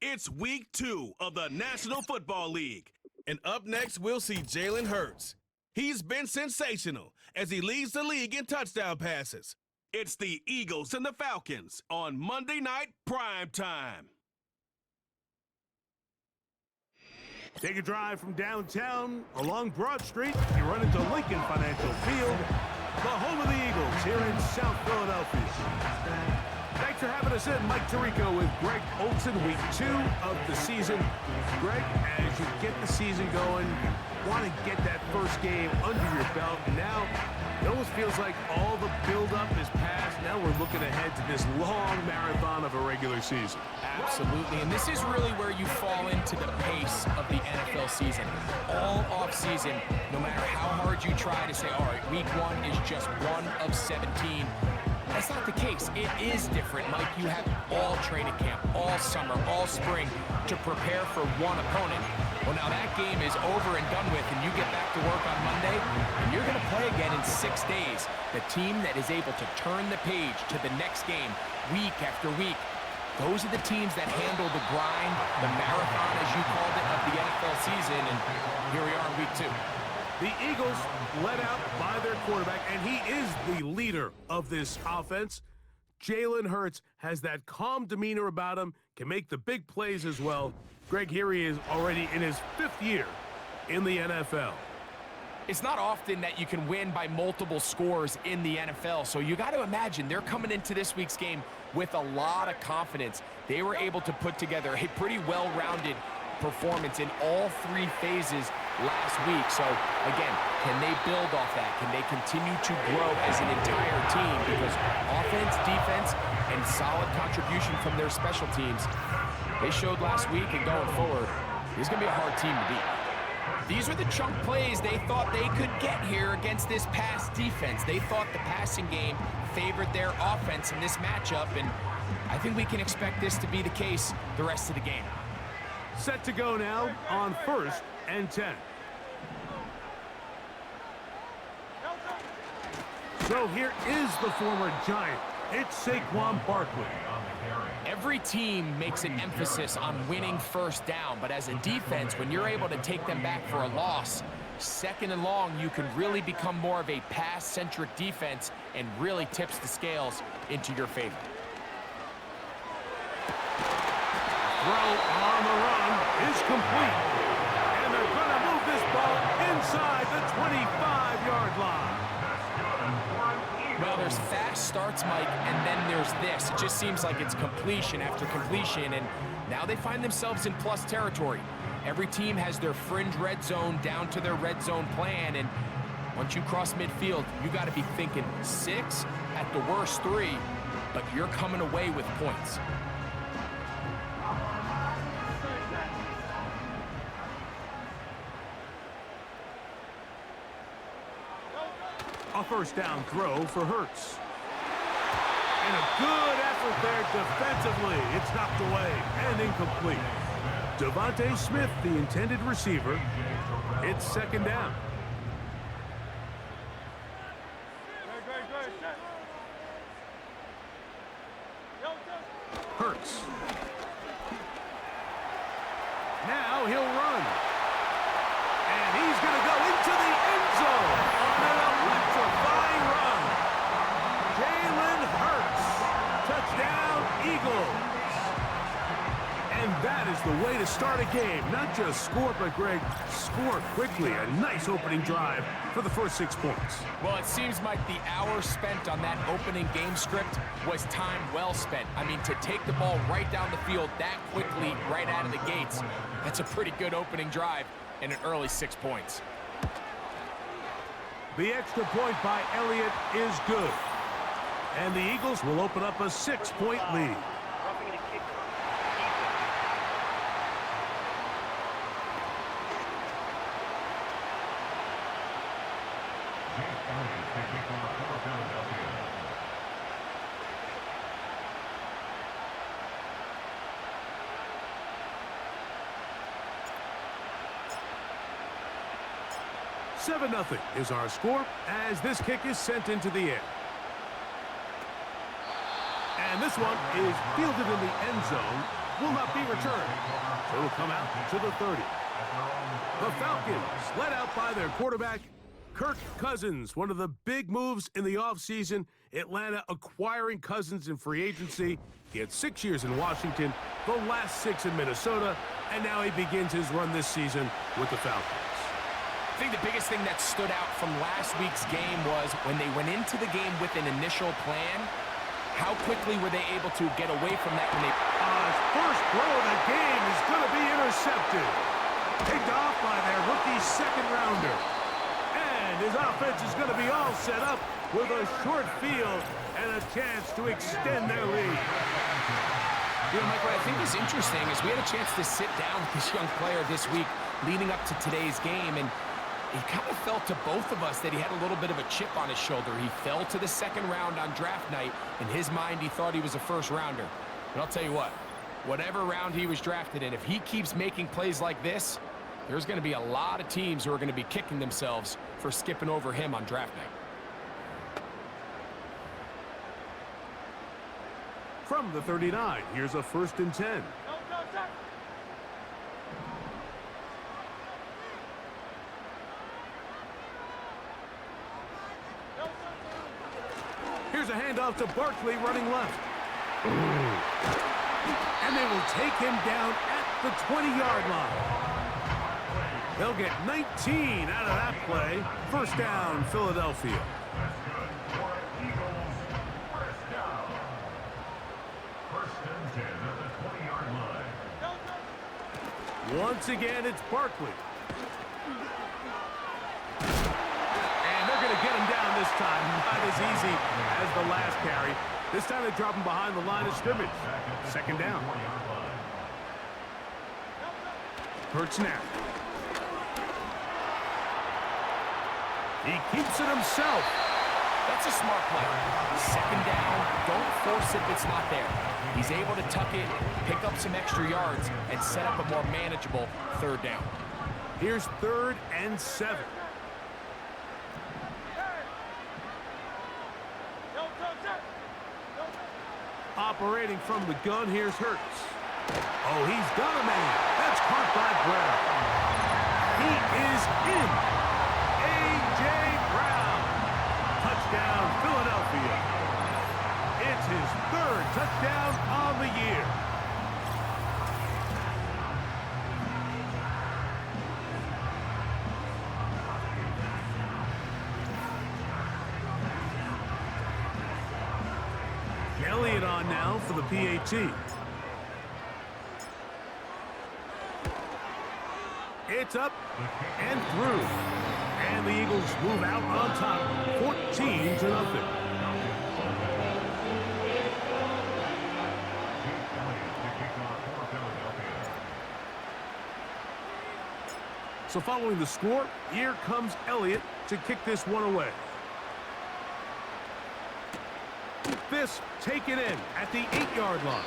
It's week 2 of the National Football League. And up next, we'll see Jalen Hurts. He's been sensational as he leads the league in touchdown passes. It's the Eagles and the Falcons on Monday Night Prime Time. Take a drive from downtown along Broad Street. You run into Lincoln Financial Field, the home of the Eagles here in South Philadelphia. Thanks for having us in. Mike Tirico with Greg Olson, week 2 of the season. Greg, as you get the season going, want to get that first game under your belt. Now, it almost feels like all the build-up is past. Now we're looking ahead to this long marathon of a regular season. Absolutely, and this is really where you fall into the pace of the NFL season. All off-season, no matter how hard you try to say, all right, week 1 is just 1 of 17. That's not the case. It is different, Mike. You have all training camp, all summer, all spring to prepare for one opponent. Well, now that game is over and done with, and you get back to work on Monday, and you're going to play again in 6 days. The team that is able to turn the page to the next game week after week, those are the teams that handle the grind, the marathon, as you called it, of the NFL season, and here we are in week 2. The Eagles led out by their quarterback, and he is the leader of this offense. Jalen Hurts has that calm demeanor about him, can make the big plays as well. Greg, here he is already in his 5th year in the NFL. It's not often that you can win by multiple scores in the NFL, so you got to imagine they're coming into this week's game with a lot of confidence. They were able to put together a pretty well-rounded performance in all 3 phases last week. So, again, can they build off that? Can they continue to grow as an entire team? Because offense, defense, and solid contribution from their special teams, they showed last week, and going forward, this is going to be a hard team to beat. These are the chunk plays they thought they could get here against this pass defense. They thought the passing game favored their offense in this matchup, and I think we can expect this to be the case the rest of the game. Set to go now on 1st and 10. So here is the former Giant. It's Saquon Barkley. Every team makes an emphasis on winning first down, but as a defense, when you're able to take them back for a loss, 2nd and long, you can really become more of a pass-centric defense and really tips the scales into your favor. Throw on the run is complete. And they're going to move this ball inside the 25-yard line. Well, there's fast starts, Mike, and then there's this. It just seems like it's completion after completion, and now they find themselves in plus territory. Every team has their fringe red zone down to their red zone plan, and once you cross midfield, you got to be thinking 6, at the worst 3, but you're coming away with points. A first down throw for Hurts. And a good effort there defensively. It's knocked away and incomplete. Devontae Smith, the intended receiver. It's 2nd down. Hurts. Now he'll run. And he's going to go into the end zone on an electrifying run. Jalen Hurts. Touchdown, Eagles. And that is the way to start a game. Not just score, but, Greg, score quickly. A nice opening drive for the first 6 points. Well, it seems like the hour spent on that opening game script was time well spent. I mean, to take the ball right down the field that quickly, right out of the gates, that's a pretty good opening drive and an early 6 points. The extra point by Elliott is good. And the Eagles will open up a 6-point lead. Seven 7-0 is our score as this kick is sent into the air. And this one is fielded in the end zone will not be returned. So it'll come out to the 30. The Falcons, led out by their quarterback, Kirk Cousins. One of the big moves in the offseason, Atlanta acquiring Cousins in free agency. He had 6 years in Washington, the last 6 in Minnesota, and now he begins his run this season with the Falcons. I think the biggest thing that stood out from last week's game was when they went into the game with an initial plan, how quickly were they able to get away from that when they... His first throw of the game is going to be intercepted. Picked off by their rookie second-rounder. And his offense is going to be all set up with a short field and a chance to extend their lead. You know, Mike, what I think is interesting is we had a chance to sit down with this young player this week leading up to today's game, and he kind of felt to both of us that he had a little bit of a chip on his shoulder. He fell to the second round on draft night. In his mind, he thought he was a first-rounder. But I'll tell you what, whatever round he was drafted in, if he keeps making plays like this, there's going to be a lot of teams who are going to be kicking themselves for skipping over him on draft night. From the 39, here's a 1st and 10. Here's a handoff to Barkley running left. And they will take him down at the 20-yard line. They'll get 19 out of that play. First down, Philadelphia. Once again, it's Barkley. And they're going to get him down this time. Not as easy as the last carry. This time they drop him behind the line of scrimmage. Second down. Hurt snap. He keeps it himself. That's a smart play. Second down, don't force it if it's not there. He's able to tuck it, pick up some extra yards, and set up a more manageable third down. Here's 3rd and 7. Operating from the gun, here's Hurts. Oh, he's got a man. That's caught by Brown. He is in. A.J. Brown. Touchdown, Philadelphia. It's his 3rd touchdown on the year. Elliott on now for the PAT. It's up and through. And the Eagles move out on top, 14-0. So following the score, here comes Elliott to kick this one away. This taken in at the 8-yard line.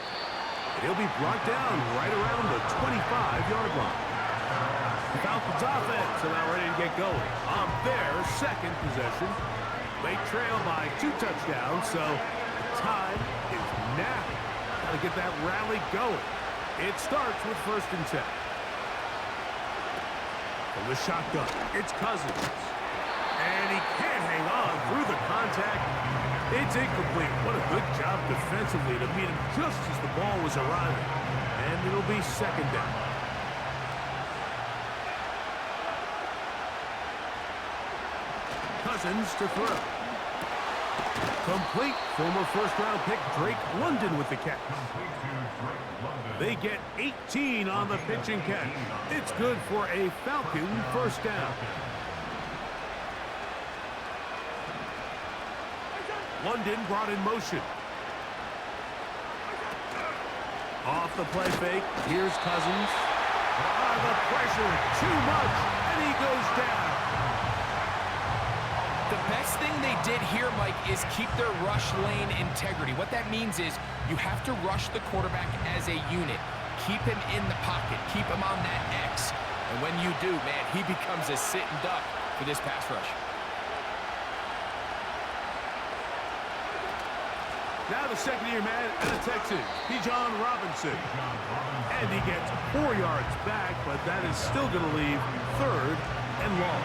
He'll be brought down right around the 25-yard line. The Falcons offense are now ready to get going on their 2nd possession. They trail by 2 touchdowns, so time is now. Got to get that rally going. It starts with 1st and 10. From the shotgun, it's Cousins. And he can't hang on through the contact. It's incomplete. What a good job defensively to meet him just as the ball was arriving. And it'll be 2nd down. Cousins to throw. Complete. Former 1st-round pick Drake London with the catch. They get 18 on the pitch and catch. It's good for a Falcon 1st down. London brought in motion. Off the play fake. Here's Cousins. The pressure, too much, and he goes down. The best thing they did here, Mike, is keep their rush lane integrity. What that means is you have to rush the quarterback as a unit. Keep him in the pocket. Keep him on that X. And when you do, man, he becomes a sit and duck for this pass rush. Now the second-year man out of Texas, Bijan Robinson. And he gets 4 yards back, but that is still going to leave 3rd and long.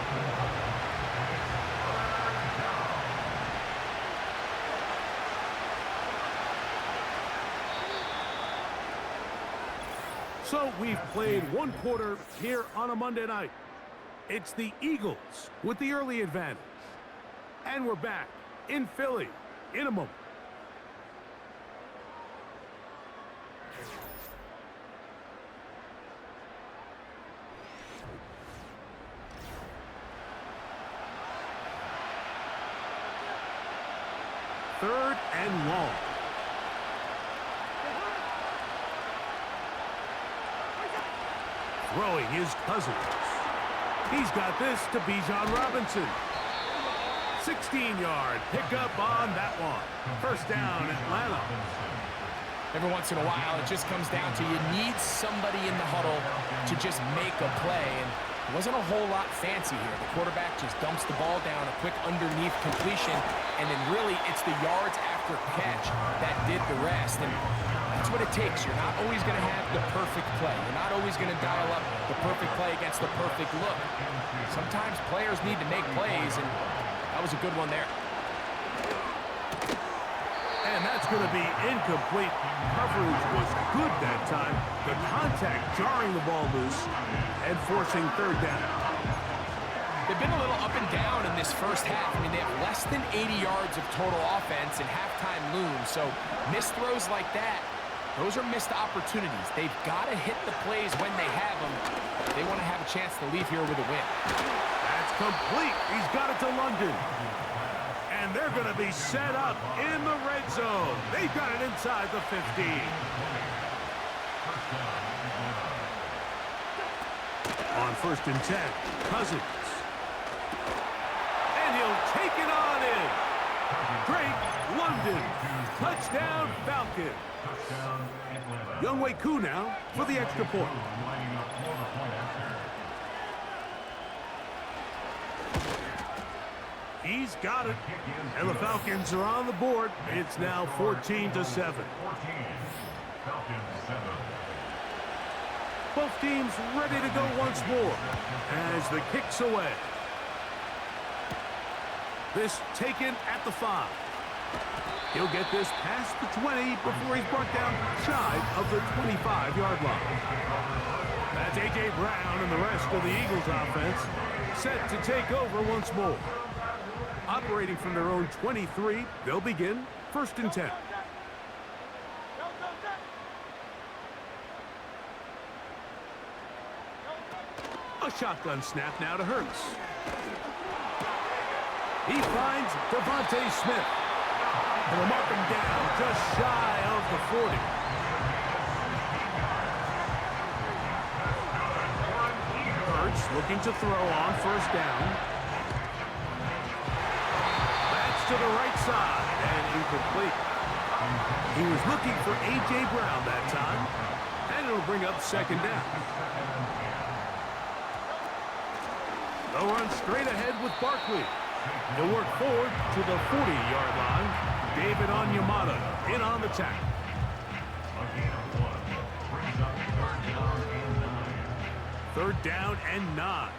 So we've played 1 quarter here on a Monday night. It's the Eagles with the early advantage. And we're back in Philly in a moment. Third and long. Throwing his Cousins. He's got this to Bijan Robinson. 16-yard pickup on that one. First down, Atlanta. Every once in a while, it just comes down to you need somebody in the huddle to just make a play. And it wasn't a whole lot fancy here. The quarterback just dumps the ball down, a quick underneath completion, and then really it's the yards after catch that did the rest. And that's what it takes. You're not always going to have the perfect play. You're not always going to dial up the perfect play against the perfect look. Sometimes players need to make plays, and that was a good one there. And that's going to be incomplete. Coverage was good that time. The contact jarring the ball loose and forcing third down. They've been a little up and down in this first half. I mean, they have less than 80 yards of total offense and halftime looms. So missed throws like that, those are missed opportunities. They've got to hit the plays when they have them. They want to have a chance to leave here with a win. That's complete. He's got it to London. And they're going to be set up in the red zone. They've got it inside the 15. On 1st and 10, Cousins. And he'll take it on in. Drake London. Touchdown, Falcons. Younghoe Koo now for the extra point. He's got it. And the Falcons are on the board. It's now 14-7. Both teams ready to go once more as the kick's away. This taken at the 5. He'll get this past the 20 before he's brought down shy of the 25-yard line. That's A.J. Brown and the rest of the Eagles offense set to take over once more. Operating from their own 23, they'll begin 1st and 10. A shotgun snap now to Hurts. He finds Devontae Smith. And will mark him down just shy of the 40. Hurts looking to throw on 1st down. That's to the right side and incomplete. He was looking for A.J. Brown that time. And it'll bring up 2nd down. They'll run straight ahead with Barkley. He'll work forward to the 40-yard line. David Onyemata in on the tackle. Third down and 9.